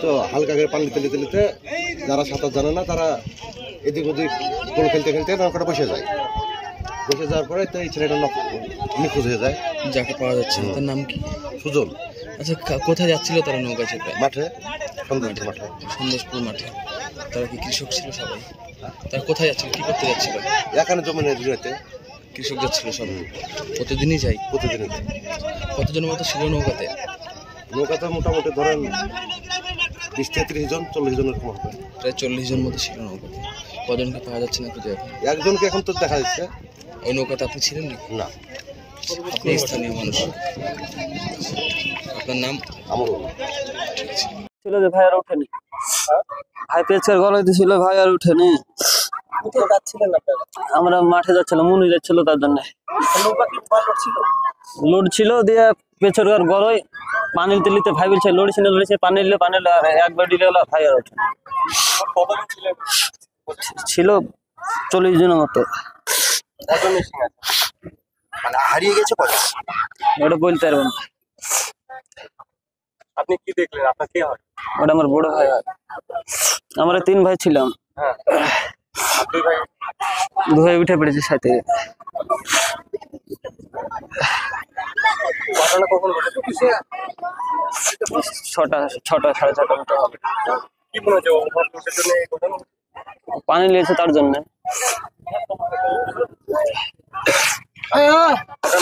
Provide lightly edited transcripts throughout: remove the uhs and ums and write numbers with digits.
তো হালকা করে পানি তেলে তেলেতে যারা সাঁতার জানে না তারা এদিক ওদিক গোল খেলতে খেলতে নৌকাটা বসে যায়। বসে যাওয়ার পরে তো এই ছেলেটা নিখোঁজ হয়ে যায়। যাকে পাওয়া যাচ্ছে তার নাম কি? সুজন। আচ্ছা, কোথায় যাচ্ছিল তারা নৌকা চেপে? মাঠে, সন্দেশপুর মাঠে। সন্দেশপুর মাঠে। তারা কি কৃষক ছিল সবাই? তারা কোথায় যাচ্ছিল, কি করতে যাচ্ছিল? এখানে জমিনের বিয়েতে কৃষক যাচ্ছিল সবাই। প্রতিদিনই যাই? প্রতিদিনই। কতজনের মতো ছিল নৌকাতে? নৌকাতে মোটামুটি ধরেন 20 থেকে 30 জন, 40 জনের কম হবে। প্রায় 40 জন মতো ছিল নৌকাতে। কজনকে পাওয়া যাচ্ছে না খুঁজে? একজনকে এখন তো দেখা যাচ্ছে। ওই নৌকাতে আপনি ছিলেন না? না। আপনি স্থানীয় মানুষ, আপনার নাম? আমার ছিল যে ভাই আর ওঠেনি, ভাই পেছার গলায় ছিল, ভাই আর উঠেনি। আমরা মাঠে যাচ্ছিলাম, মুনি যাচ্ছিল, তার জন্য লোড ছিল দিয়ে পেছর গলায় পানি দিলিতে ভাই বলছে লড়ছে পানি দিলে একবার দিলে ভাই আর ওঠে। ছিল 40 জনের মতো। হারিয়ে গেছে ওটা বলতে পারবো না। আপনি কি দেখলেন? আপনার কে হয়? ওটা আমার বড় ভাই হয়। আমরা 3 ভাই ছিলাম। দুই ভাই উঠে পড়েছে সাথে। কখন ঘটেছে? 6টা 6:30 মতো হবে। কি মনে হচ্ছে পানি লেগেছে তার জন্য।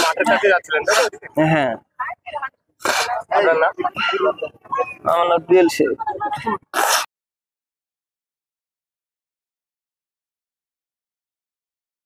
মাঠের কাছে যাচ্ছিলেন? হ্যাঁ। আপনার নাম? আমার নাম বিএল শেখ।